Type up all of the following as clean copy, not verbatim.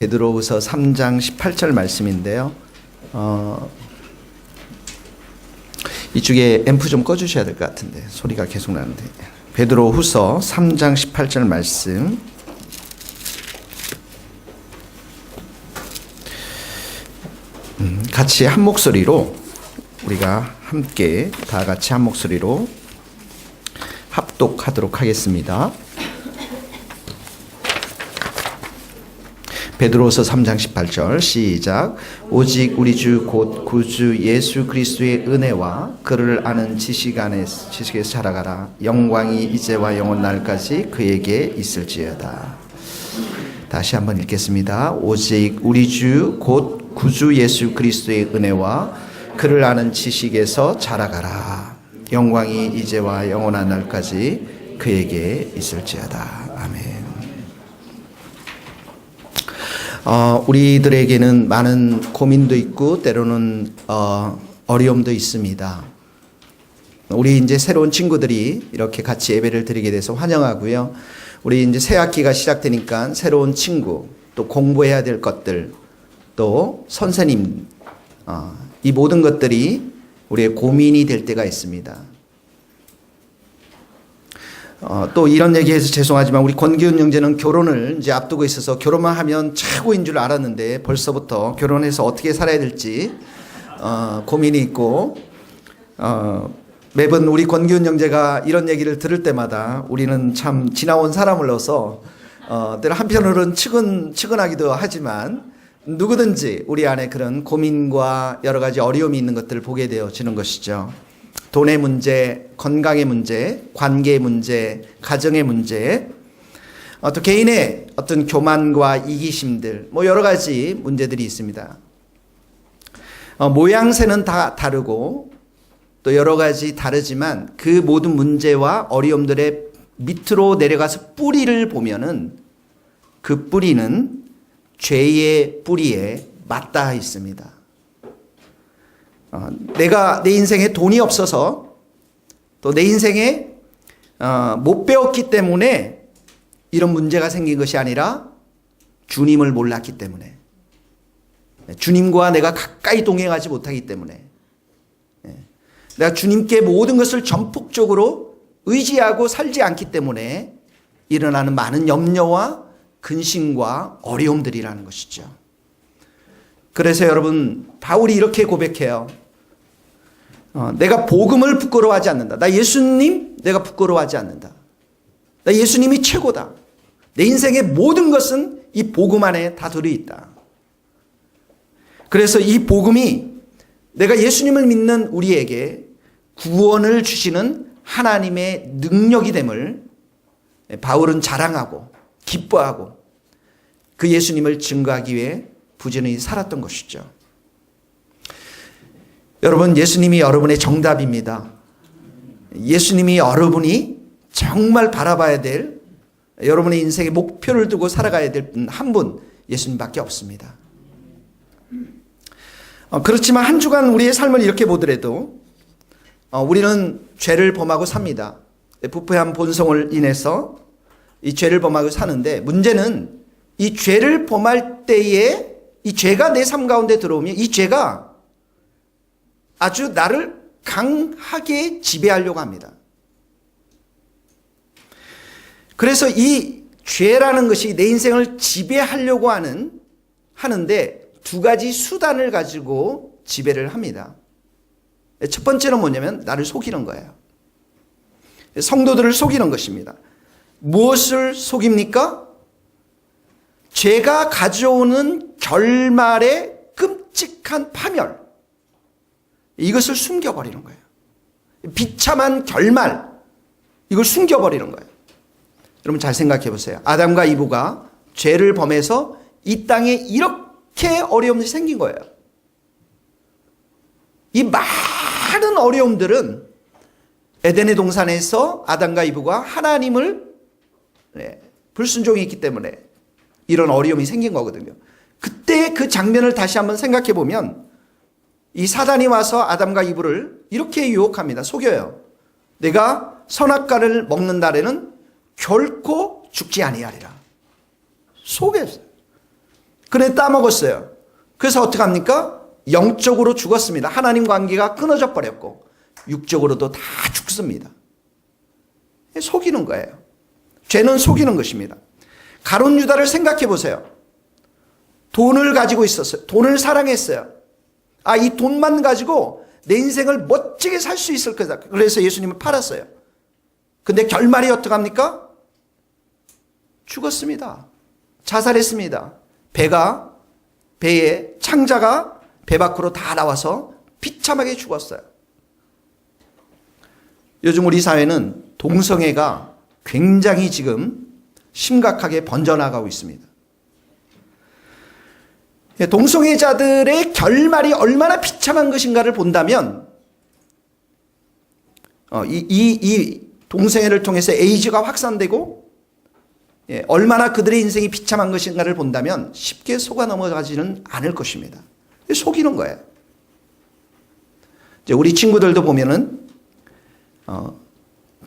베드로후서 3장 18절 말씀인데요. 이쪽에 앰프 좀 꺼주셔야 될 것 같은데 소리가 계속 나는데. 베드로후서 3장 18절 말씀. 같이 한 목소리로 우리가 함께 다 같이 한 목소리로 합독하도록 하겠습니다. 베드로서 3장 18절 시작. 오직 우리 주 곧 구주 예수 그리스도의 은혜와 그를 아는 지식에서 자라가라. 영광이 이제와 영원 날까지 그에게 있을지어다. 다시 한번 읽겠습니다. 오직 우리 주 곧 구주 예수 그리스도의 은혜와 그를 아는 지식에서 자라가라. 영광이 이제와 영원한 날까지 그에게 있을지어다. 아멘. 우리들에게는 많은 고민도 있고 때로는 어려움도 있습니다. 우리 이제 새로운 친구들이 이렇게 같이 예배를 드리게 돼서 환영하고요. 우리 이제 새 학기가 시작되니까 새로운 친구, 또 공부해야 될 것들, 또 선생님, 이 모든 것들이 우리의 고민이 될 때가 있습니다. 또 이런 얘기해서 죄송하지만 우리 권기훈 형제는 결혼을 이제 앞두고 있어서 결혼만 하면 최고인 줄 알았는데 벌써부터 결혼해서 어떻게 살아야 될지 고민이 있고 매번 우리 권기훈 형제가 이런 얘기를 들을 때마다 우리는 참 지나온 사람으로서 때로 한편으로는 측은하기도 하지만 누구든지 우리 안에 그런 고민과 여러 가지 어려움이 있는 것들을 보게 되어지는 것이죠. 돈의 문제, 건강의 문제, 관계의 문제, 가정의 문제, 또 개인의 어떤 교만과 이기심들, 여러 가지 문제들이 있습니다. 모양새는 다 다르고 또 여러 가지 다르지만 그 모든 문제와 어려움들의 밑으로 내려가서 뿌리를 보면은 그 뿌리는 죄의 뿌리에 맞닿아 있습니다. 내가 내 인생에 돈이 없어서 또 내 인생에 못 배웠기 때문에 이런 문제가 생긴 것이 아니라 주님을 몰랐기 때문에, 주님과 내가 가까이 동행하지 못하기 때문에, 내가 주님께 모든 것을 전폭적으로 의지하고 살지 않기 때문에 일어나는 많은 염려와 근심과 어려움들이라는 것이죠. 그래서 여러분, 바울이 이렇게 고백해요. 내가 복음을 부끄러워하지 않는다. 나 예수님 내가 부끄러워하지 않는다. 나 예수님이 최고다. 내 인생의 모든 것은 이 복음 안에 다 들어있다. 그래서 이 복음이 내가 예수님을 믿는 우리에게 구원을 주시는 하나님의 능력이 됨을 바울은 자랑하고 기뻐하고 그 예수님을 증거하기 위해 부지런히 살았던 것이죠. 여러분, 예수님이 여러분의 정답입니다. 예수님이 여러분이 정말 바라봐야 될, 여러분의 인생의 목표를 두고 살아가야 될 한 분, 예수님밖에 없습니다. 그렇지만 한 주간 우리의 삶을 이렇게 보더라도 우리는 죄를 범하고 삽니다. 부패한 본성을 인해서 이 죄를 범하고 사는데, 문제는 이 죄를 범할 때에 이 죄가 내 삶 가운데 들어오면 이 죄가 아주 나를 강하게 지배하려고 합니다. 그래서 이 죄라는 것이 내 인생을 지배하려고 하는데 두 가지 수단을 가지고 지배를 합니다. 첫 번째는 뭐냐면 나를 속이는 거예요. 성도들을 속이는 것입니다. 무엇을 속입니까? 죄가 가져오는 결말의 끔찍한 파멸, 이것을 숨겨버리는 거예요. 비참한 결말, 이걸 숨겨버리는 거예요. 여러분 잘 생각해 보세요. 아담과 이브가 죄를 범해서 이 땅에 이렇게 어려움이 생긴 거예요. 이 많은 어려움들은 에덴의 동산에서 아담과 이브가 하나님을 불순종했기 때문에 이런 어려움이 생긴 거거든요. 그때 그 장면을 다시 한번 생각해 보면 이 사단이 와서 아담과 이브를 이렇게 유혹합니다. 속여요. 내가 선악과를 먹는 날에는 결코 죽지 아니하리라. 속였어요. 그래 따먹었어요. 그래서 어떡합니까? 영적으로 죽었습니다. 하나님 관계가 끊어져 버렸고 육적으로도 다 죽습니다. 속이는 거예요. 죄는 속이는 것입니다. 가룟 유다를 생각해 보세요. 돈을 가지고 있었어요. 돈을 사랑했어요. 이 돈만 가지고 내 인생을 멋지게 살 수 있을 거다. 그래서 예수님을 팔았어요. 근데 결말이 어떡합니까? 죽었습니다. 자살했습니다. 배에 창자가 배 밖으로 다 나와서 비참하게 죽었어요. 요즘 우리 사회는 동성애가 굉장히 지금 심각하게 번져나가고 있습니다. 동성애자들의 결말이 얼마나 비참한 것인가를 본다면 이 동성애를 통해서 에이즈가 확산되고 얼마나 그들의 인생이 비참한 것인가를 본다면 쉽게 속아 넘어가지는 않을 것입니다. 속이는 거예요. 이제 우리 친구들도 보면은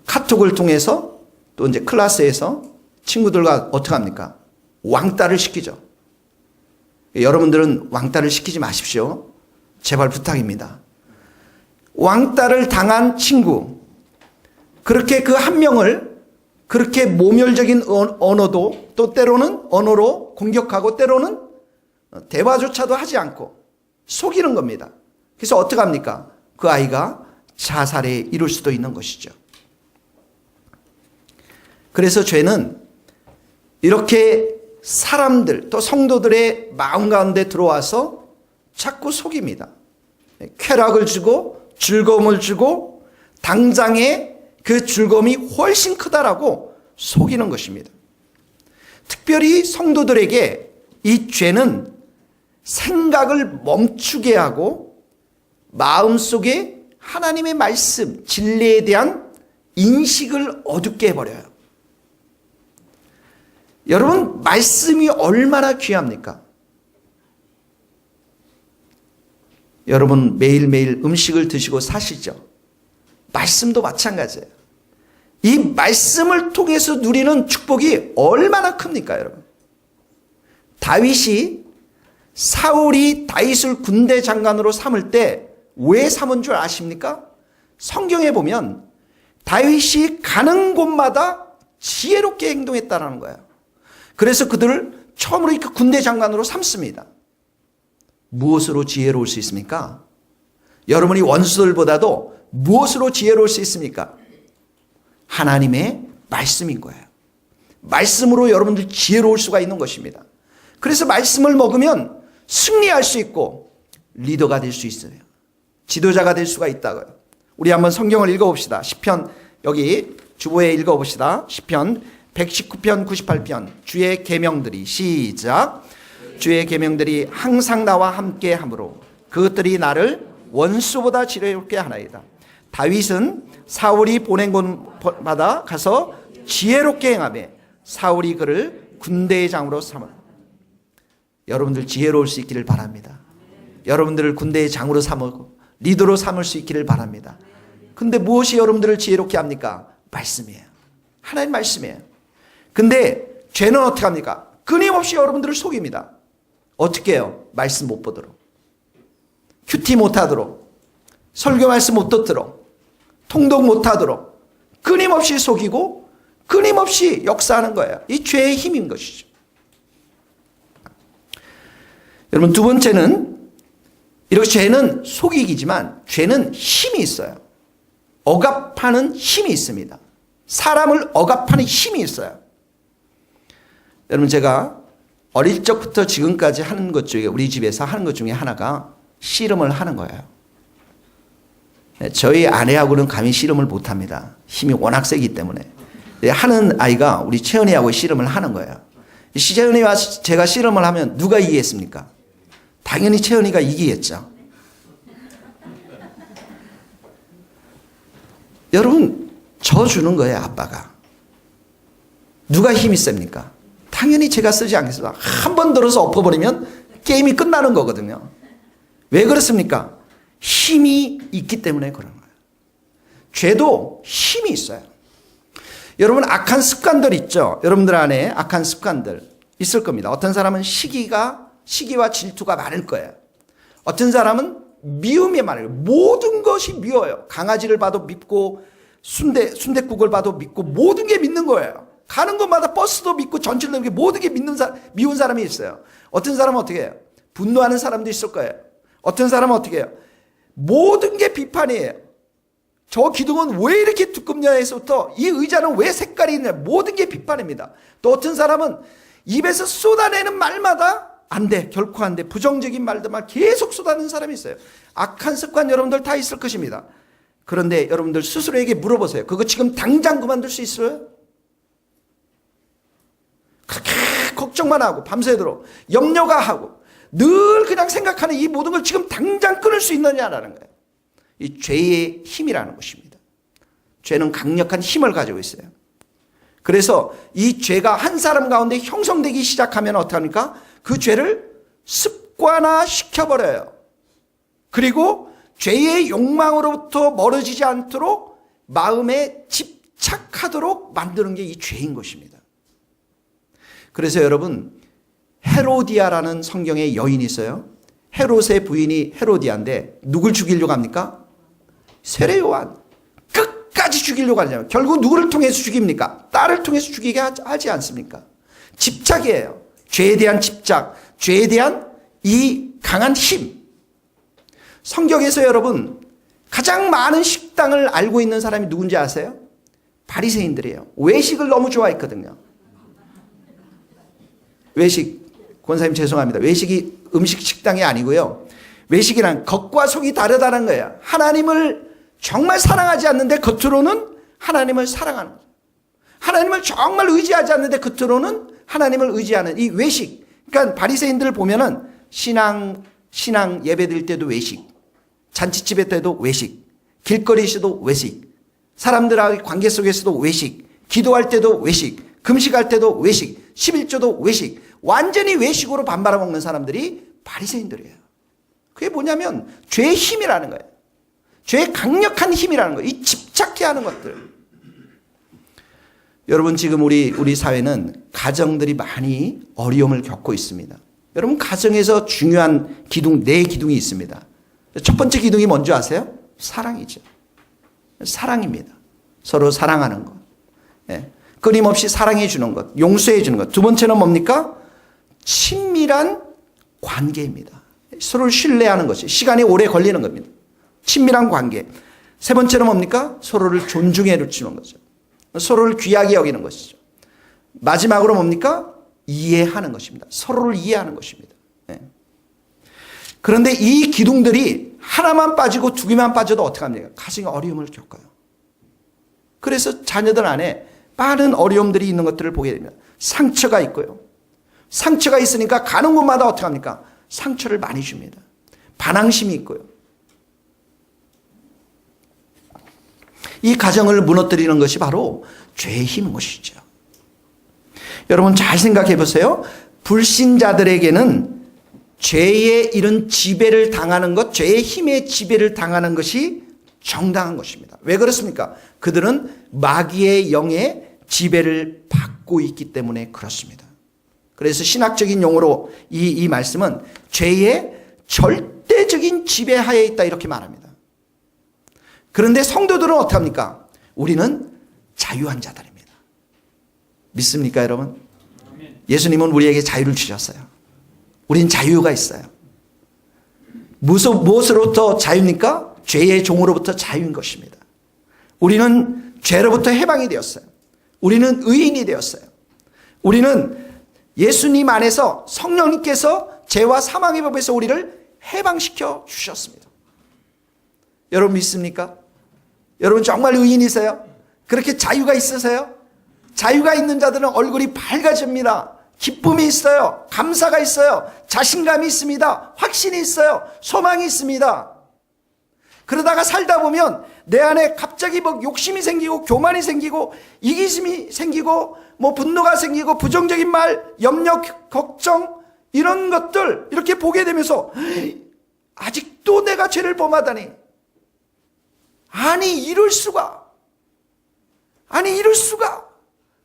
카톡을 통해서 또 이제 클래스에서 친구들과 어떻게 합니까? 왕따를 시키죠. 여러분들은 왕따를 시키지 마십시오. 제발 부탁입니다. 왕따를 당한 친구, 그렇게 그 한 명을 그렇게 모멸적인 언어도 또 때로는 언어로 공격하고 때로는 대화조차도 하지 않고 속이는 겁니다. 그래서 어떻게 합니까? 그 아이가 자살에 이를 수도 있는 것이죠. 그래서 죄는 이렇게 사람들 또 성도들의 마음 가운데 들어와서 자꾸 속입니다. 쾌락을 주고 즐거움을 주고 당장에 그 즐거움이 훨씬 크다라고 속이는 것입니다. 특별히 성도들에게 이 죄는 생각을 멈추게 하고 마음속에 하나님의 말씀, 진리에 대한 인식을 어둡게 해버려요. 여러분, 말씀이 얼마나 귀합니까? 여러분 매일매일 음식을 드시고 사시죠? 말씀도 마찬가지예요. 이 말씀을 통해서 누리는 축복이 얼마나 큽니까, 여러분? 다윗이 사울이 다윗을 군대 장관으로 삼을 때 왜 삼은 줄 아십니까? 성경에 보면 다윗이 가는 곳마다 지혜롭게 행동했다는 거예요. 그래서 그들을 처음으로 그 군대 장관으로 삼습니다. 무엇으로 지혜로울 수 있습니까? 여러분이 원수들보다도 무엇으로 지혜로울 수 있습니까? 하나님의 말씀인 거예요. 말씀으로 여러분들 지혜로울 수가 있는 것입니다. 그래서 말씀을 먹으면 승리할 수 있고 리더가 될 수 있어요. 지도자가 될 수가 있다고요. 우리 한번 성경을 읽어봅시다. 시편 여기 주보에 읽어봅시다. 시편 119편 98편 주의 계명들이 시작. 주의 계명들이 항상 나와 함께 함으로 그것들이 나를 원수보다 지혜롭게 하나이다. 다윗은 사울이 보낸 곳마다 가서 지혜롭게 행하며 사울이 그를 군대의 장으로 삼아. 여러분들 지혜로울 수 있기를 바랍니다. 여러분들을 군대의 장으로 삼고 리더로 삼을 수 있기를 바랍니다. 근데 무엇이 여러분들을 지혜롭게 합니까? 말씀이에요. 하나님 말씀이에요. 근데 죄는 어떻게 합니까? 끊임없이 여러분들을 속입니다. 어떻게 해요? 말씀 못 보도록, 큐티 못 하도록, 설교 말씀 못 듣도록, 통독 못 하도록 끊임없이 속이고 끊임없이 역사하는 거예요. 이 죄의 힘인 것이죠. 여러분, 두 번째는 이렇게 죄는 속이기지만 죄는 힘이 있어요. 억압하는 힘이 있습니다. 사람을 억압하는 힘이 있어요. 여러분, 제가 어릴 적부터 지금까지 하는 것 중에 우리 집에서 하는 것 중에 하나가 씨름을 하는 거예요. 저희 아내하고는 감히 씨름을 못합니다. 힘이 워낙 세기 때문에. 하는 아이가 우리 채연이하고 씨름을 하는 거예요. 채연이와 제가 씨름을 하면 누가 이기겠습니까? 당연히 채연이가 이기겠죠. 여러분, 져주는 거예요, 아빠가. 누가 힘이 셉니까? 당연히 제가 쓰지 않겠습니다. 한 번 들어서 엎어버리면 게임이 끝나는 거거든요. 왜 그렇습니까? 힘이 있기 때문에 그런 거예요. 죄도 힘이 있어요. 여러분, 악한 습관들 있죠? 여러분들 안에 악한 습관들 있을 겁니다. 어떤 사람은 시기가 시기와 질투가 많을 거예요. 어떤 사람은 미움이 많아요. 모든 것이 미워요. 강아지를 봐도 믿고 순댓국을 봐도 믿고 모든 게 믿는 거예요. 가는 곳마다 버스도 믿고 전철도 믿고 모든 게 미운 사람이 있어요. 어떤 사람은 어떻게 해요? 분노하는 사람도 있을 거예요. 어떤 사람은 어떻게 해요? 모든 게 비판이에요. 저 기둥은 왜 이렇게 두껍냐에서부터 이 의자는 왜 색깔이 있냐, 모든 게 비판입니다. 또 어떤 사람은 입에서 쏟아내는 말마다 안 돼, 결코 안 돼, 부정적인 말들만 계속 쏟아내는 사람이 있어요. 악한 습관 여러분들 다 있을 것입니다. 그런데 여러분들 스스로에게 물어보세요. 그거 지금 당장 그만둘 수 있어요? 그렇게 걱정만 하고 밤새도록 염려가 하고 늘 그냥 생각하는 이 모든 걸 지금 당장 끊을 수 있느냐라는 거예요. 이 죄의 힘이라는 것입니다. 죄는 강력한 힘을 가지고 있어요. 그래서 이 죄가 한 사람 가운데 형성되기 시작하면 어떡합니까? 그 죄를 습관화 시켜버려요. 그리고 죄의 욕망으로부터 멀어지지 않도록 마음에 집착하도록 만드는 게 이 죄인 것입니다. 그래서 여러분, 헤로디아라는 성경의 여인이 있어요. 헤롯의 부인이 헤로디아인데 누굴 죽이려고 합니까? 세례 요한. 끝까지 죽이려고 하잖아요. 결국 누구를 통해서 죽입니까? 딸을 통해서 죽이게 하지 않습니까? 집착이에요. 죄에 대한 집착, 죄에 대한 이 강한 힘. 성경에서 여러분 가장 많은 식당을 알고 있는 사람이 누군지 아세요? 바리새인들이에요. 외식을 너무 좋아했거든요. 외식, 권사님 죄송합니다. 외식이 음식 식당이 아니고요. 외식이란 겉과 속이 다르다는 거예요. 하나님을 정말 사랑하지 않는데 겉으로는 하나님을 사랑하는 거예요. 하나님을 정말 의지하지 않는데 겉으로는 하나님을 의지하는 이 외식. 그러니까 바리새인들을 보면은 신앙 예배 드릴 때도 외식, 잔치집에 때도 외식, 길거리에서도 외식, 사람들과의 관계 속에서도 외식, 기도할 때도 외식, 금식할 때도 외식, 11조도 외식, 완전히 외식으로 밥 말아먹는 사람들이 바리새인들이에요. 그게 뭐냐면 죄의 힘이라는 거예요. 죄의 강력한 힘이라는 거예요. 이 집착해 하는 것들. 여러분 지금 우리 사회는 가정들이 많이 어려움을 겪고 있습니다. 여러분 가정에서 중요한 기둥, 네 기둥이 있습니다. 첫 번째 기둥이 뭔지 아세요? 사랑이죠. 사랑입니다. 서로 사랑하는 것. 예. 끊임없이 사랑해 주는 것, 용서해 주는 것. 두 번째는 뭡니까? 친밀한 관계입니다. 서로를 신뢰하는 것이 시간이 오래 걸리는 겁니다. 친밀한 관계. 세 번째는 뭡니까? 서로를 존중해 주는 거죠. 서로를 귀하게 여기는 것이죠. 마지막으로 뭡니까? 이해하는 것입니다. 서로를 이해하는 것입니다. 네. 그런데 이 기둥들이 하나만 빠지고 두 개만 빠져도 어떡합니까? 가정에 어려움을 겪어요. 그래서 자녀들 안에 많은 어려움들이 있는 것들을 보게 됩니다. 상처가 있고요. 상처가 있으니까 가는 곳마다 어떡합니까? 상처를 많이 줍니다. 반항심이 있고요. 이 가정을 무너뜨리는 것이 바로 죄의 힘인 것이죠. 여러분 잘 생각해 보세요. 불신자들에게는 죄의 이런 지배를 당하는 것, 죄의 힘의 지배를 당하는 것이 정당한 것입니다. 왜 그렇습니까? 그들은 마귀의 영의 지배를 받고 있기 때문에 그렇습니다. 그래서 신학적인 용어로 이 말씀은 죄의 절대적인 지배하에 있다 이렇게 말합니다. 그런데 성도들은 어떡합니까? 우리는 자유한 자들입니다. 믿습니까 여러분? 예수님은 우리에게 자유를 주셨어요. 우린 자유가 있어요. 무엇으로부터 자유입니까? 죄의 종으로부터 자유인 것입니다. 우리는 죄로부터 해방이 되었어요. 우리는 의인이 되었어요. 우리는 예수님 안에서 성령님께서 죄와 사망의 법에서 우리를 해방시켜 주셨습니다. 여러분 믿습니까? 여러분 정말 의인이세요? 그렇게 자유가 있으세요? 자유가 있는 자들은 얼굴이 밝아집니다. 기쁨이 있어요. 감사가 있어요. 자신감이 있습니다. 확신이 있어요. 소망이 있습니다. 그러다가 살다 보면 내 안에 갑자기 뭐 욕심이 생기고 교만이 생기고 이기심이 생기고 뭐 분노가 생기고 부정적인 말, 염려, 걱정 이런 것들 이렇게 보게 되면서 아직도 내가 죄를 범하다니. 아니 이럴 수가.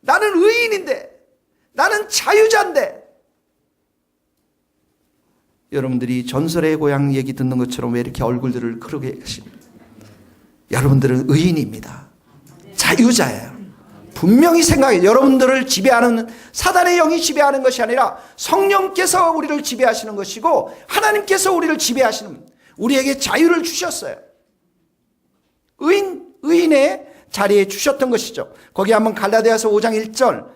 나는 의인인데 나는 자유자인데 여러분들이 전설의 고향 얘기 듣는 것처럼 왜 이렇게 얼굴들을 그러게 하십니까? 여러분들은 의인입니다. 자유자예요. 분명히 생각해요. 여러분들을 지배하는 사단의 영이 지배하는 것이 아니라 성령께서 우리를 지배하시는 것이고 하나님께서 우리를 지배하시는, 우리에게 자유를 주셨어요. 의인의 자리에 주셨던 것이죠. 거기 한번 갈라디아서 5장 1절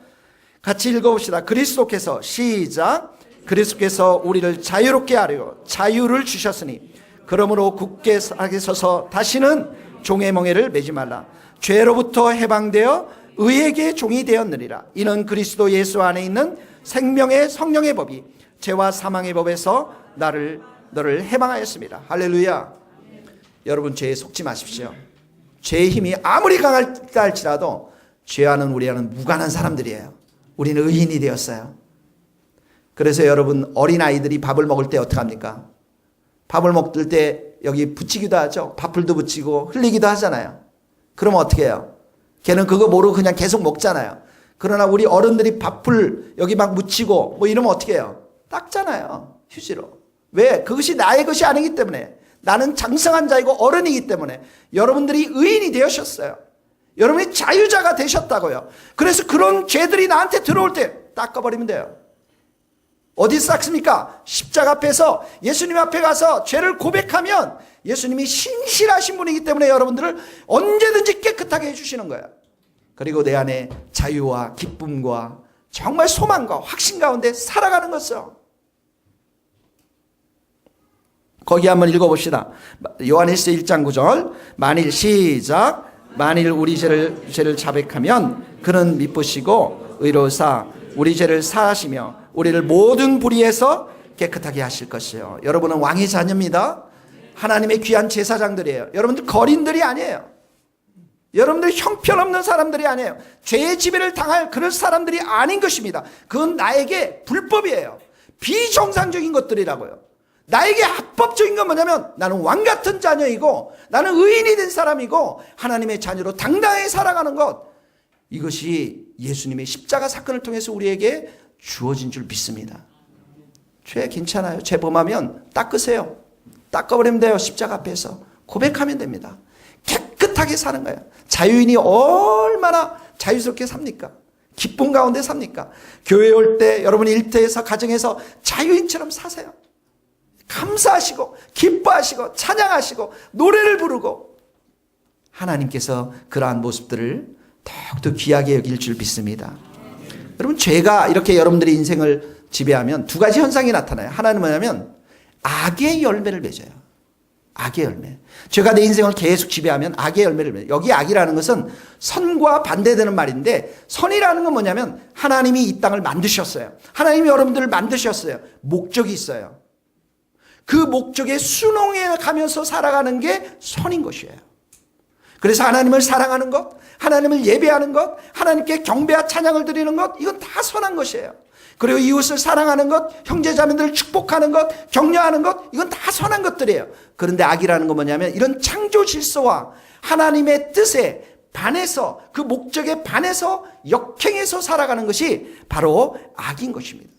같이 읽어봅시다. 그리스도께서, 시작. 그리스도께서 우리를 자유롭게 하려 자유를 주셨으니 그러므로 굳게 서서 다시는 종의 멍에를 매지 말라. 죄로부터 해방되어 의에게 종이 되었느니라. 이는 그리스도 예수 안에 있는 생명의 성령의 법이 죄와 사망의 법에서 너를 해방하였습니다. 할렐루야. 여러분, 죄에 속지 마십시오. 죄의 힘이 아무리 강하다 할지라도 죄와는 우리와는 무관한 사람들이에요. 우리는 의인이 되었어요. 그래서 여러분, 어린아이들이 밥을 먹을 때 어떻게 합니까? 밥을 먹을 때 여기 붙이기도 하죠. 밥풀도 붙이고 흘리기도 하잖아요. 그러면 어떻게 해요? 걔는 그거 모르고 그냥 계속 먹잖아요. 그러나 우리 어른들이 밥풀 여기 막 묻히고 뭐 이러면 어떻게 해요? 닦잖아요. 휴지로. 왜? 그것이 나의 것이 아니기 때문에. 나는 장성한 자이고 어른이기 때문에. 여러분들이 의인이 되셨어요. 여러분이 자유자가 되셨다고요. 그래서 그런 죄들이 나한테 들어올 때 닦아버리면 돼요. 어디서 닦습니까? 십자가 앞에서 예수님 앞에 가서 죄를 고백하면 예수님이 신실하신 분이기 때문에 여러분들을 언제든지 깨끗하게 해주시는 거예요. 그리고 내 안에 자유와 기쁨과 정말 소망과 확신 가운데 살아가는 것이죠. 거기 한번 읽어봅시다. 요한일서 1장 9절 만일, 시작. 만일 우리 죄를 자백하면 그는 미쁘시고 의로우사 우리 죄를 사하시며 우리를 모든 불의에서 깨끗하게 하실 것이에요. 여러분은 왕의 자녀입니다. 하나님의 귀한 제사장들이에요. 여러분들 거린들이 아니에요. 여러분들 형편없는 사람들이 아니에요. 죄의 지배를 당할 그런 사람들이 아닌 것입니다. 그건 나에게 불법이에요. 비정상적인 것들이라고요. 나에게 합법적인 건 뭐냐면 나는 왕 같은 자녀이고 나는 의인이 된 사람이고 하나님의 자녀로 당당하게 살아가는 것, 이것이 예수님의 십자가 사건을 통해서 우리에게 주어진 줄 믿습니다. 죄 괜찮아요. 죄 범하면 닦으세요. 닦아버리면 돼요. 십자가 앞에서 고백하면 됩니다. 깨끗하게 사는 거예요. 자유인이 얼마나 자유스럽게 삽니까? 기쁨 가운데 삽니까? 교회에 올 때 여러분 일터에서 가정에서 자유인처럼 사세요. 감사하시고 기뻐하시고 찬양하시고 노래를 부르고 하나님께서 그러한 모습들을 더욱더 귀하게 여길 줄 믿습니다. 여러분, 죄가 이렇게 여러분들의 인생을 지배하면 두 가지 현상이 나타나요. 하나는 뭐냐면 악의 열매를 맺어요. 악의 열매. 죄가 내 인생을 계속 지배하면 악의 열매를 맺어요. 여기 악이라는 것은 선과 반대되는 말인데, 선이라는 건 뭐냐면 하나님이 이 땅을 만드셨어요. 하나님이 여러분들을 만드셨어요. 목적이 있어요. 그 목적에 순응해 가면서 살아가는 게 선인 것이에요. 그래서 하나님을 사랑하는 것, 하나님을 예배하는 것, 하나님께 경배와 찬양을 드리는 것, 이건 다 선한 것이에요. 그리고 이웃을 사랑하는 것, 형제자매들을 축복하는 것, 격려하는 것, 이건 다 선한 것들이에요. 그런데 악이라는 건 뭐냐면 이런 창조 질서와 하나님의 뜻에 반해서, 그 목적에 반해서 역행해서 살아가는 것이 바로 악인 것입니다.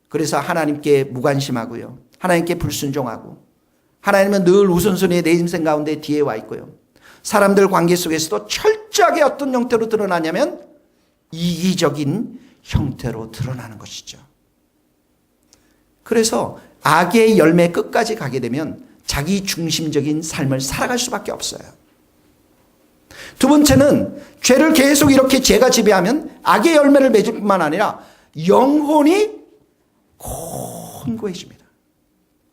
그래서 하나님께 무관심하고요, 하나님께 불순종하고, 하나님은 늘 우선순위에 내 인생 가운데 뒤에 와 있고요, 사람들 관계 속에서도 철저하게 어떤 형태로 드러나냐면 이기적인 형태로 드러나는 것이죠. 그래서 악의 열매 끝까지 가게 되면 자기 중심적인 삶을 살아갈 수밖에 없어요. 두 번째는 죄를 계속 이렇게 죄가 지배하면 악의 열매를 맺을 뿐만 아니라 영혼이 곤고해집니다.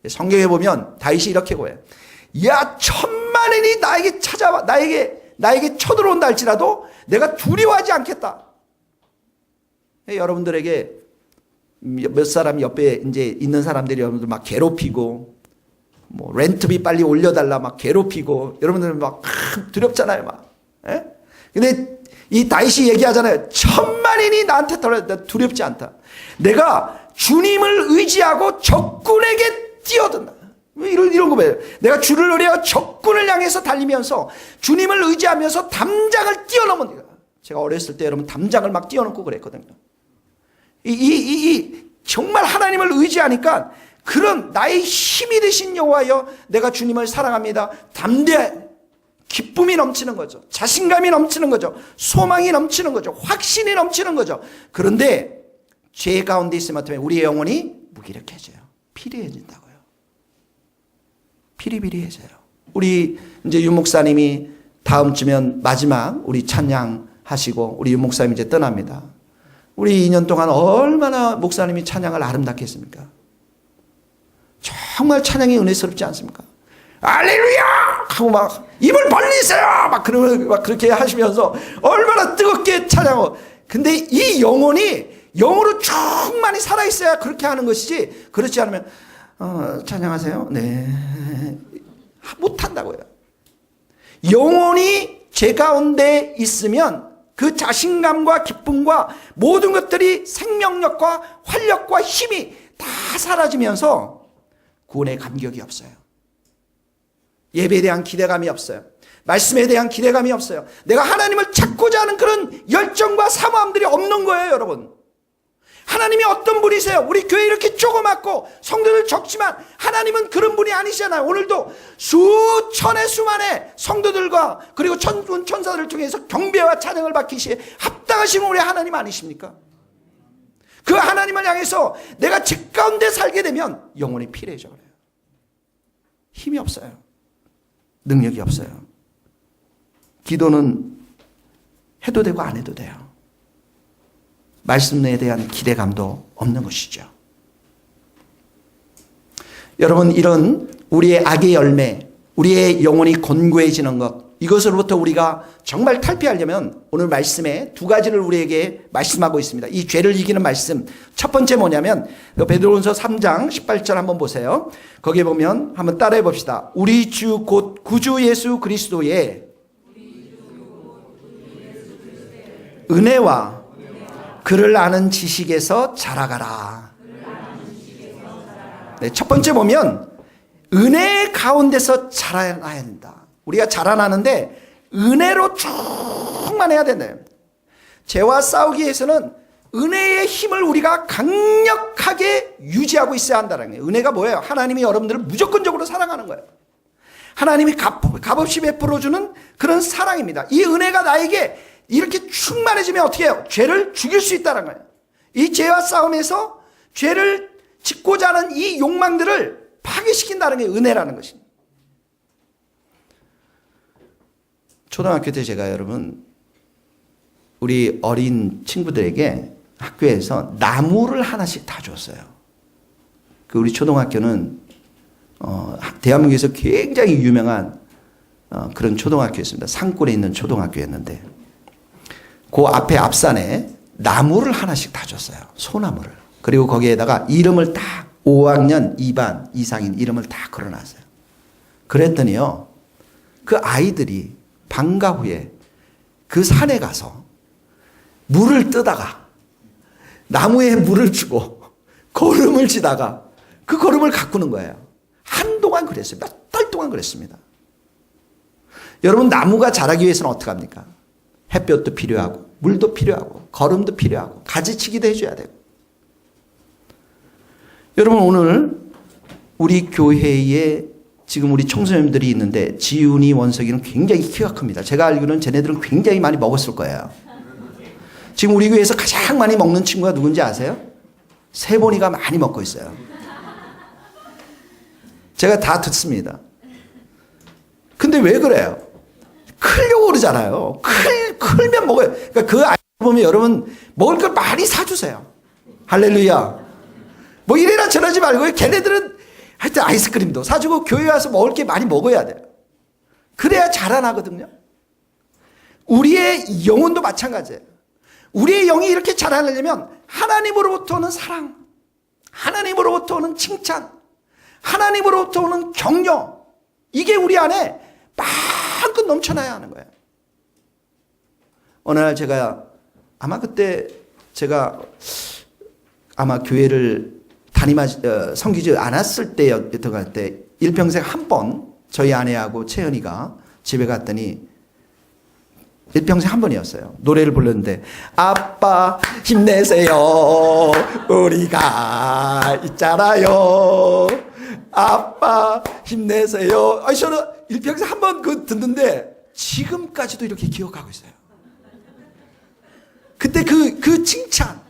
성경에 보면 다윗이 이렇게 고해요. 야, 천만인이 나에게 찾아와 나에게 쳐들어온다 할지라도 내가 두려워하지 않겠다. 여러분들에게 몇 사람 옆에 이제 있는 사람들이 여러분들 막 괴롭히고, 뭐 렌트비 빨리 올려달라 막 괴롭히고, 여러분들 막 두렵잖아요, 막. 예? 근데 이 다윗이 얘기하잖아요. 천만인이 나한테 두렵지 않다. 내가 주님을 의지하고 적군에게 뛰어든다. 이런 거 봐요. 내가 주를 의뢰하여 적군을 향해서 달리면서 주님을 의지하면서 담장을 뛰어넘은. 제가 어렸을 때 여러분 담장을 막 뛰어넘고 그랬거든요. 정말 하나님을 의지하니까 그런 나의 힘이 되신 여호와여, 내가 주님을 사랑합니다. 담대 기쁨이 넘치는 거죠. 자신감이 넘치는 거죠. 소망이 넘치는 거죠. 확신이 넘치는 거죠. 그런데 죄 가운데 있으면 어쩌면 우리의 영혼이 무기력해져요. 피리해진다고요. 피리피리해져요. 우리 이제 윤 목사님이 다음 주면 마지막 우리 찬양하시고 우리 윤 목사님 이제 떠납니다. 우리 2년 동안 얼마나 목사님이 찬양을 아름답게 했습니까? 정말 찬양이 은혜스럽지 않습니까? 알렐루야! 하고 막 입을 벌리세요! 막 그러면 막 그렇게 하시면서 얼마나 뜨겁게 찬양하고. 근데 이 영혼이 영으로 충만히 살아있어야 그렇게 하는 것이지, 그렇지 않으면 찬양하세요? 네. 못한다고요. 영혼이 제 가운데 있으면 그 자신감과 기쁨과 모든 것들이 생명력과 활력과 힘이 다 사라지면서 구원의 감격이 없어요. 예배에 대한 기대감이 없어요. 말씀에 대한 기대감이 없어요. 내가 하나님을 찾고자 하는 그런 열정과 사모함들이 없는 거예요, 여러분. 하나님이 어떤 분이세요? 우리 교회 이렇게 조그맣고 성도들 적지만 하나님은 그런 분이 아니시잖아요. 오늘도 수천의 수만의 성도들과 그리고 천사들을 통해서 경배와 찬양을 받기시에 합당하신 우리 하나님 아니십니까? 그 하나님을 향해서 내가 집 가운데 살게 되면 영혼이 피폐해져 그래요. 힘이 없어요. 능력이 없어요. 기도는 해도 되고 안 해도 돼요. 말씀에 대한 기대감도 없는 것이죠. 여러분, 이런 우리의 악의 열매, 우리의 영혼이 곤고해지는 것, 이것으로부터 우리가 정말 탈피하려면 오늘 말씀에 두 가지를 우리에게 말씀하고 있습니다. 이 죄를 이기는 말씀, 첫 번째 뭐냐면 베드로전서 3장 18절 한번 보세요. 거기에 보면 한번 따라해 봅시다. 우리 주 곧 구주 예수 그리스도의 은혜와 그를 아는 지식에서 자라가라. 네, 첫 번째 보면 은혜 가운데서 자라나야 된다. 우리가 자라나는데 은혜로 충만해야 된다. 죄와 싸우기 위해서는 은혜의 힘을 우리가 강력하게 유지하고 있어야 한다는 거예요. 은혜가 뭐예요? 하나님이 여러분들을 무조건적으로 사랑하는 거예요. 하나님이 값없이 베풀어주는 그런 사랑입니다. 이 은혜가 나에게 이렇게 충만해지면 어떻게 해요? 죄를 죽일 수 있다는 거예요. 이 죄와 싸움에서 죄를 짓고자 하는 이 욕망들을 파괴시킨다는 게 은혜라는 것입니다. 초등학교 때 제가 여러분 우리 어린 친구들에게 학교에서 나무를 하나씩 다 줬어요. 그 우리 초등학교는 대한민국에서 굉장히 유명한 그런 초등학교였습니다. 산골에 있는 초등학교였는데 그 앞에 앞산에 나무를 하나씩 다 줬어요. 소나무를. 그리고 거기에다가 이름을 다 5학년 2반 이상인 이름을 다 걸어놨어요. 그랬더니요, 그 아이들이 방과 후에 그 산에 가서 물을 뜨다가 나무에 물을 주고 걸음을 지다가 그 걸음을 가꾸는 거예요. 한동안 그랬어요. 몇 달 동안 그랬습니다. 여러분, 나무가 자라기 위해서는 어떻게 합니까? 햇볕도 필요하고 물도 필요하고 걸음도 필요하고 가지치기도 해줘야 되고. 여러분, 오늘 우리 교회에 지금 우리 청소년들이 있는데 지훈이, 원석이는 굉장히 키가 큽니다. 제가 알기로는 쟤네들은 굉장히 많이 먹었을 거예요. 지금 우리 교회에서 가장 많이 먹는 친구가 누군지 아세요? 세본이가 많이 먹고 있어요. 제가 다 듣습니다. 근데 왜 그래요? 크려고 그러잖아요. 클면 먹어요. 그러니까 그 아이 보면 여러분 먹을 걸 많이 사주세요. 할렐루야. 뭐 이래라 저러지 말고요. 걔네들은 하여튼 아이스크림도 사주고 교회 와서 먹을 게 많이 먹어야 돼요. 그래야 자라나거든요. 우리의 영혼도 마찬가지예요. 우리의 영이 이렇게 자라나려면 하나님으로부터 오는 사랑, 하나님으로부터 오는 칭찬, 하나님으로부터 오는 격려, 이게 우리 안에 마음껏 넘쳐나야 하는 거예요. 어느 날 제가 아마 그때 제가 아마 교회를 섬기지 않았을 때였던 것 같아. 일평생 한 번 저희 아내하고 채연이가 집에 갔더니 일평생 한 번이었어요. 노래를 불렀는데 아빠 힘내세요. 우리가 있잖아요. 아빠 힘내세요. 아니 저는 일평생 한 번 그 듣는데 지금까지도 이렇게 기억하고 있어요. 그때 그 칭찬,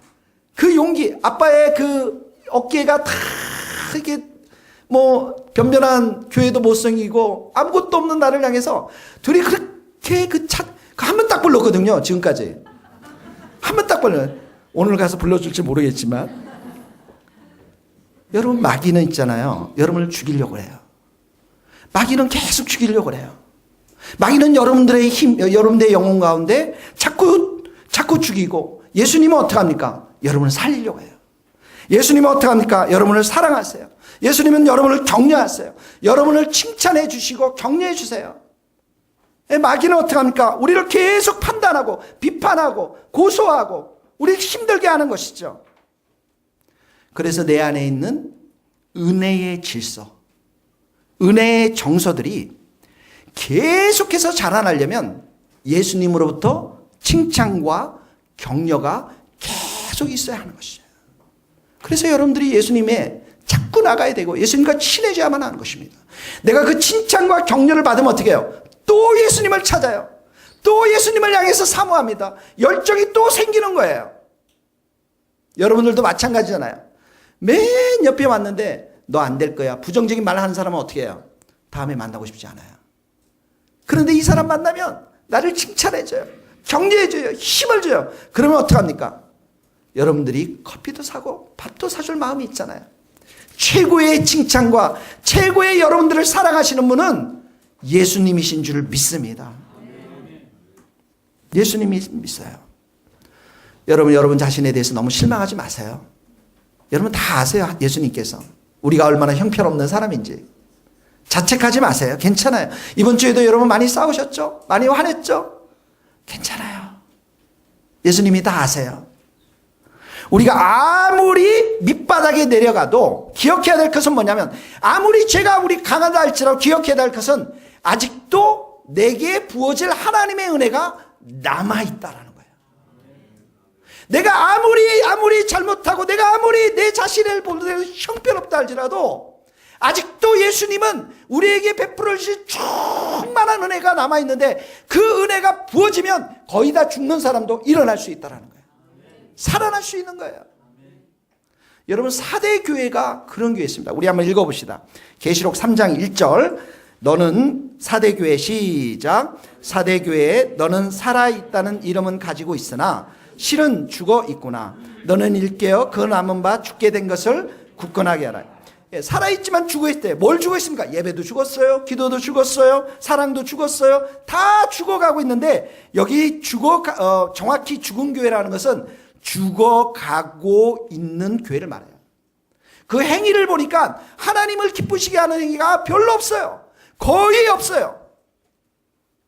그 용기, 아빠의 그 어깨가 다 이렇게 뭐 변변한 교회도 못 생기고 아무것도 없는 나를 향해서 둘이 그렇게 한 번 딱 불렀거든요. 지금까지 한 번 딱 불러. 오늘 가서 불러줄지 모르겠지만 여러분 마귀는 있잖아요. 여러분을 죽이려고 해요. 마귀는 계속 죽이려고 해요. 마귀는 여러분들의 힘, 여러분들의 영혼 가운데 자꾸 죽이고, 예수님은 어떻게 합니까? 여러분을 살리려고 해요. 예수님은 어떻게 합니까? 여러분을 사랑하세요. 예수님은 여러분을 격려하세요. 여러분을 칭찬해 주시고 격려해 주세요. 마귀는 어떻게 합니까? 우리를 계속 판단하고 비판하고 고소하고 우리를 힘들게 하는 것이죠. 그래서 내 안에 있는 은혜의 질서, 은혜의 정서들이 계속해서 자라나려면 예수님으로부터 칭찬과 격려가 계속 있어야 하는 것이에요. 그래서 여러분들이 예수님에 자꾸 나가야 되고 예수님과 친해져야만 하는 것입니다. 내가 그 칭찬과 격려를 받으면 어떻게 해요? 또 예수님을 찾아요. 또 예수님을 향해서 사모합니다. 열정이 또 생기는 거예요. 여러분들도 마찬가지잖아요. 맨 옆에 왔는데 너 안 될 거야. 부정적인 말 하는 사람은 어떻게 해요? 다음에 만나고 싶지 않아요. 그런데 이 사람 만나면 나를 칭찬해줘요. 격려해줘요. 힘을 줘요. 그러면 어떡합니까? 여러분들이 커피도 사고 밥도 사줄 마음이 있잖아요. 최고의 칭찬과 최고의 여러분들을 사랑하시는 분은 예수님이신 줄 믿습니다. 예수님이 믿어요. 여러분 자신에 대해서 너무 실망하지 마세요. 여러분 다 아세요. 예수님께서 우리가 얼마나 형편없는 사람인지. 자책하지 마세요. 괜찮아요. 이번 주에도 여러분 많이 싸우셨죠? 많이 화냈죠? 괜찮아요. 예수님이 다 아세요. 우리가 아무리 밑바닥에 내려가도 기억해야 될 것은 뭐냐면, 아무리 죄가 우리 강하다 할지라도 기억해야 될 것은 아직도 내게 부어질 하나님의 은혜가 남아있다라는 거예요. 내가 아무리 잘못하고 내가 아무리 내 자신을 보는 형편없다 할지라도 아직도 예수님은 우리에게 베풀어 주신 충만한 은혜가 남아있는데, 그 은혜가 부어지면 거의 다 죽는 사람도 일어날 수 있다는 거예요. 살아날 수 있는 거예요. 여러분 4대 교회가 그런 교회였습니다. 우리 한번 읽어봅시다. 계시록 3장 1절. 너는 4대 교회, 시작. 4대 교회에 너는 살아있다는 이름은 가지고 있으나 실은 죽어 있구나. 너는 일깨어 그 남은 바 죽게 된 것을 굳건하게 하라. 살아있지만 죽어있대. 뭘 죽어있습니까? 예배도 죽었어요. 기도도 죽었어요. 사랑도 죽었어요. 다 죽어가고 있는데, 여기 정확히 죽은 교회라는 것은 죽어가고 있는 교회를 말해요. 그 행위를 보니까 하나님을 기쁘시게 하는 행위가 별로 없어요. 거의 없어요.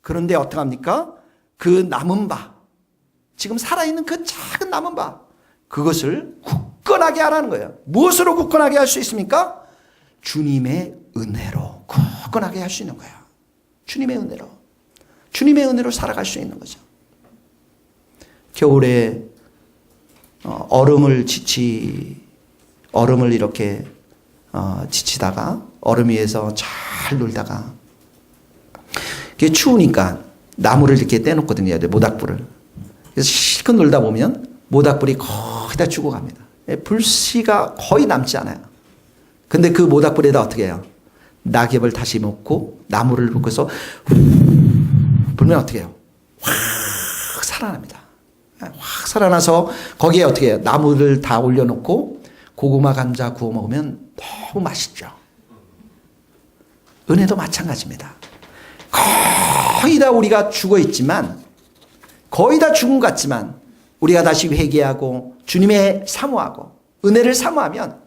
그런데 어떡합니까? 그 남은 바, 지금 살아있는 그 작은 남은 바, 그것을 굳건하게 하라는 거예요. 무엇으로 굳건하게 할 수 있습니까? 주님의 은혜로 굳건하게 할 수 있는 거예요. 주님의 은혜로. 주님의 은혜로 살아갈 수 있는 거죠. 겨울에 얼음을 이렇게 지치다가 얼음 위에서 잘 놀다가 그게 추우니까 나무를 이렇게 떼놓거든요. 모닥불을. 그래서 실컷 놀다 보면 모닥불이 거의 다 죽어갑니다. 불씨가 거의 남지 않아요. 근데 그 모닥불에다 어떻게 해요? 낙엽을 다시 놓고 나무를 붓고서 불면 어떻게 해요? 확 살아납니다. 확 살아나서 거기에 어떻게 해요? 나무를 다 올려놓고 고구마 감자 구워 먹으면 너무 맛있죠. 은혜도 마찬가지입니다. 거의 다 우리가 죽어 있지만, 거의 다 죽은 것 같지만 우리가 다시 회개하고 주님의 사모하고 은혜를 사모하면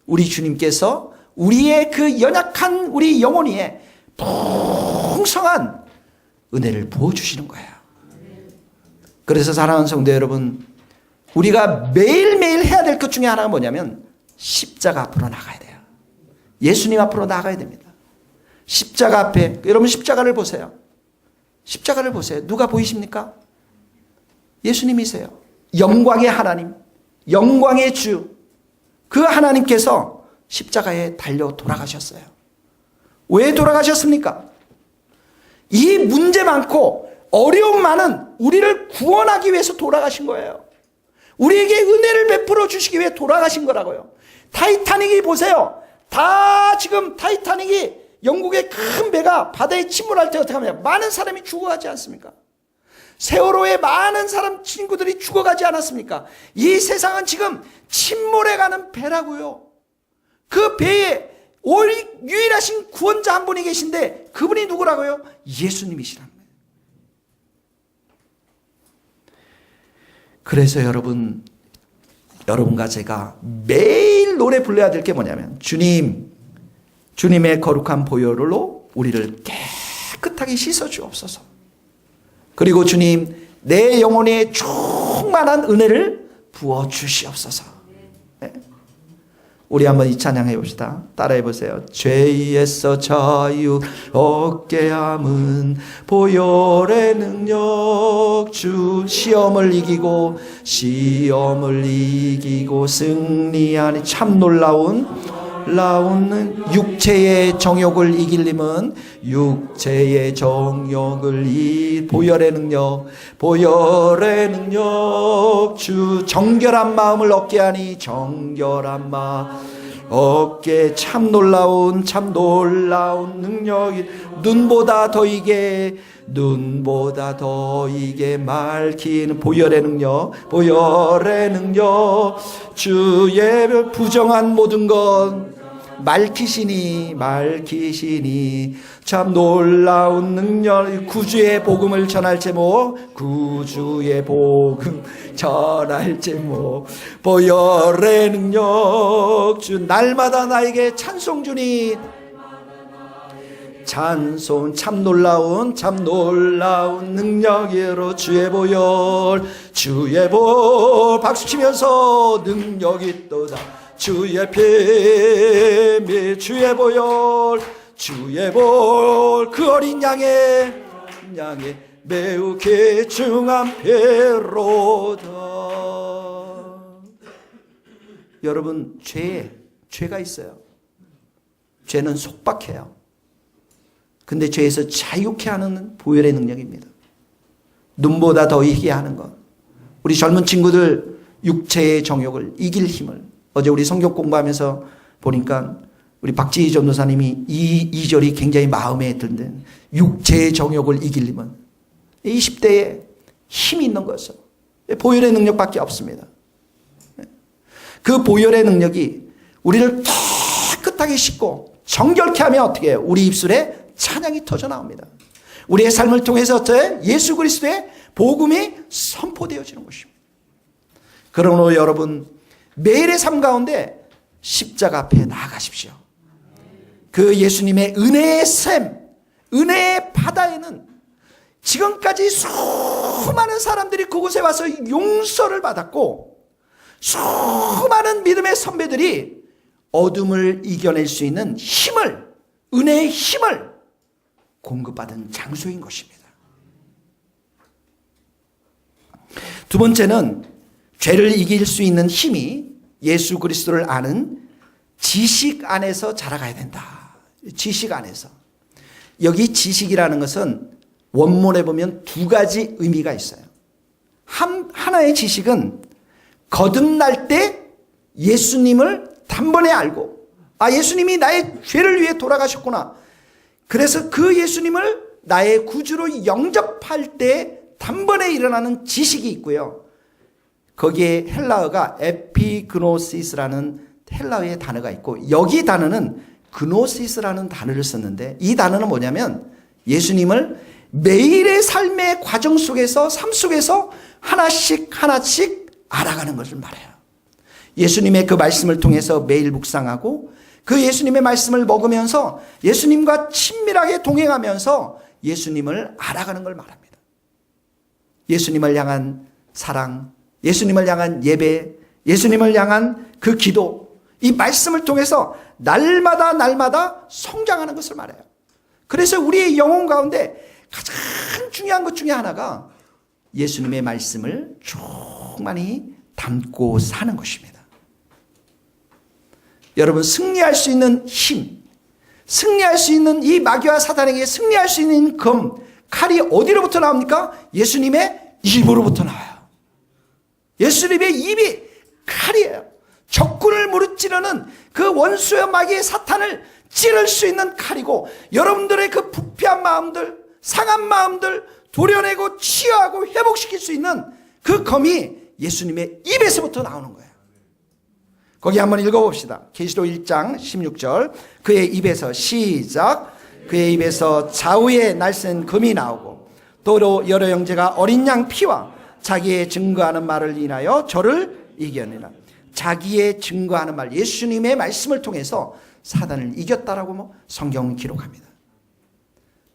우리 주님께서 우리의 그 연약한 우리 영혼 위에 풍성한 은혜를 부어주시는 거예요. 그래서 사랑하는 성도 여러분, 우리가 매일매일 해야 될 것 중에 하나가 뭐냐면 십자가 앞으로 나가야 돼요. 예수님 앞으로 나가야 됩니다. 십자가 앞에, 여러분 십자가를 보세요. 십자가를 보세요. 누가 보이십니까? 예수님이세요. 영광의 하나님, 영광의 주, 그 하나님께서 십자가에 달려 돌아가셨어요. 왜 돌아가셨습니까? 이 문제 많고 어려움 많은 우리를 구원하기 위해서 돌아가신 거예요. 우리에게 은혜를 베풀어 주시기 위해 돌아가신 거라고요. 타이타닉이 보세요. 다 지금 타이타닉이 영국의 큰 배가 바다에 침몰할 때 어떻게 하냐? 많은 사람이 죽어가지 않습니까? 세월호에 많은 사람 친구들이 죽어가지 않았습니까? 이 세상은 지금 침몰해가는 배라고요. 그 배에 유일하신 구원자 한 분이 계신데 그분이 누구라고요? 예수님이시라는 거예요. 그래서 여러분과 제가 매일 노래 불러야 될 게 뭐냐면 주님의 거룩한 보혈로 우리를 깨끗하게 씻어 주옵소서. 그리고 주님, 내 영혼에 충만한 은혜를 부어 주시옵소서. 네. 우리 한번 이 찬양해 봅시다. 따라해 보세요. 죄에서 자유 얻게 함은 보혈의 능력, 주 시험을 이기고 승리하니 참 놀라운 육체의 정욕을 이길림은 육체의 정욕을 보혈의 능력 주 정결한 마음을 얻게 하니 정결한 마음 얻게 참 놀라운 능력이 눈보다 더 이게 맑히는 보혈의 능력 주의 부정한 모든 것 맑히시니 참 놀라운 능력 구주의 복음을 전할 제목 보혈의 능력 주 날마다 나에게 찬송 주니 참 놀라운 능력으로 주의 보혈 박수치면서 능력이 있도다 주의 피 주의 보혈 그 어린 양의 매우 귀중한 피로다. 여러분 죄가 있어요. 죄는 속박해요. 근데 죄에서 자유케 하는 보혈의 능력입니다. 눈보다 더 이기게 하는 것. 우리 젊은 친구들 육체의 정욕을 이길 힘을 어제 우리 성경 공부하면서 보니까 우리 박지희 전도사님이 이 2절이 굉장히 마음에 든데 육체의 정욕을 이길 힘은 20대에 힘이 있는 것은 보혈의 능력밖에 없습니다. 그 보혈의 능력이 우리를 깨끗하게 씻고 정결케 하면 어떻게 해요? 우리 입술에 찬양이 터져 나옵니다. 우리의 삶을 통해서 어떻게 예수 그리스도의 복음이 선포되어지는 것입니다. 그러므로 여러분 매일의 삶 가운데 십자가 앞에 나아가십시오. 그 예수님의 은혜의 샘, 은혜의 바다에는 지금까지 수많은 사람들이 그곳에 와서 용서를 받았고 수많은 믿음의 선배들이 어둠을 이겨낼 수 있는 힘을, 은혜의 힘을 공급받은 장소인 것입니다. 두 번째는 죄를 이길 수 있는 힘이 예수 그리스도를 아는 지식 안에서 자라가야 된다. 지식 안에서. 여기 지식이라는 것은 원문에 보면 두 가지 의미가 있어요. 하나의 지식은 거듭날 때 예수님을 단번에 알고 예수님이 나의 죄를 위해 돌아가셨구나. 그래서 그 예수님을 나의 구주로 영접할 때 단번에 일어나는 지식이 있고요. 거기에 헬라어가 에피그노시스라는 헬라어의 단어가 있고 여기 단어는 그노시스라는 단어를 썼는데 이 단어는 뭐냐면 예수님을 매일의 삶의 과정 속에서 삶 속에서 하나씩 알아가는 것을 말해요. 예수님의 그 말씀을 통해서 매일 묵상하고 그 예수님의 말씀을 먹으면서 예수님과 친밀하게 동행하면서 예수님을 알아가는 걸 말합니다. 예수님을 향한 사랑, 예수님을 향한 예배, 예수님을 향한 그 기도, 이 말씀을 통해서 날마다 성장하는 것을 말해요. 그래서 우리의 영혼 가운데 가장 가장 중요한 것 중에 하나가 예수님의 말씀을 충만히 담고 사는 것입니다. 여러분, 승리할 수 있는 힘, 승리할 수 있는 이 마귀와 사단에게 승리할 수 있는 칼이 어디로부터 나옵니까? 예수님의 입으로부터 나와요. 예수님의 입이 칼이에요. 적군을 무릇찌르는 그 원수의 마귀의 사탄을 찌를 수 있는 칼이고, 여러분들의 그 부패한 마음들, 상한 마음들 도려내고 치유하고 회복시킬 수 있는 그 검이 예수님의 입에서부터 나오는 거예요. 거기 한번 읽어봅시다. 계시록 1장 16절. 그의 입에서, 시작. 그의 입에서 좌우에 날쌘 금이 나오고 또 여러 형제가 어린 양 피와 자기의 증거하는 말을 인하여 저를 이겨내라. 자기의 증거하는 말, 예수님의 말씀을 통해서 사단을 이겼다라고 성경은 기록합니다.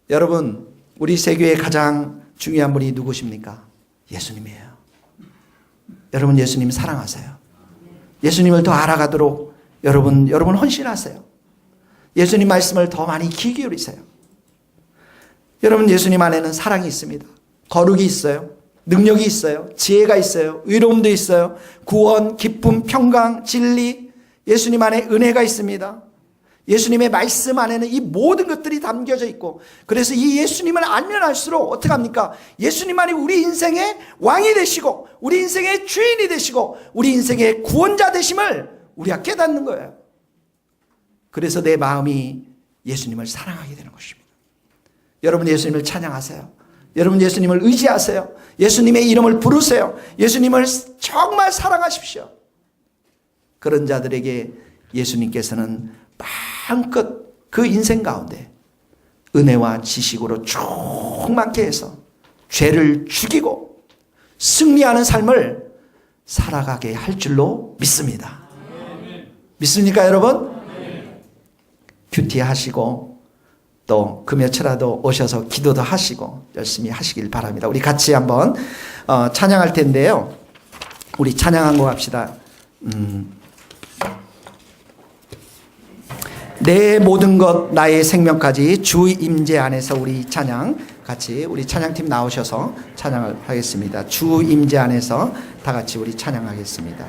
여러분, 우리 세계의 가장 중요한 분이 누구십니까? 예수님이에요. 여러분, 예수님 사랑하세요. 예수님을 더 알아가도록 여러분 헌신하세요. 예수님 말씀을 더 많이 귀 기울이세요. 여러분, 예수님 안에는 사랑이 있습니다. 거룩이 있어요. 능력이 있어요. 지혜가 있어요. 의로움도 있어요. 구원, 기쁨, 평강, 진리, 예수님 안에 은혜가 있습니다. 예수님의 말씀 안에는 이 모든 것들이 담겨져 있고, 그래서 이 예수님을 알면 알수록 어떻게 합니까? 예수님만이 우리 인생의 왕이 되시고 우리 인생의 주인이 되시고 우리 인생의 구원자 되심을 우리가 깨닫는 거예요. 그래서 내 마음이 예수님을 사랑하게 되는 것입니다. 여러분, 예수님을 찬양하세요. 여러분, 예수님을 의지하세요. 예수님의 이름을 부르세요. 예수님을 정말 사랑하십시오. 그런 자들에게 예수님께서는 마음껏 그 인생 가운데 은혜와 지식으로 충만케 해서 죄를 죽이고 승리하는 삶을 살아가게 할 줄로 믿습니다. 믿습니까, 여러분? 큐티하시고 또 금요철라도 오셔서 기도도 하시고 열심히 하시길 바랍니다. 우리 같이 한번 찬양할 텐데요. 우리 찬양한 거 합시다. 내 모든 것 나의 생명까지 주 임재 안에서 우리 찬양 같이 우리 찬양팀 나오셔서 찬양을 하겠습니다. 주 임재 안에서 다 같이 우리 찬양하겠습니다.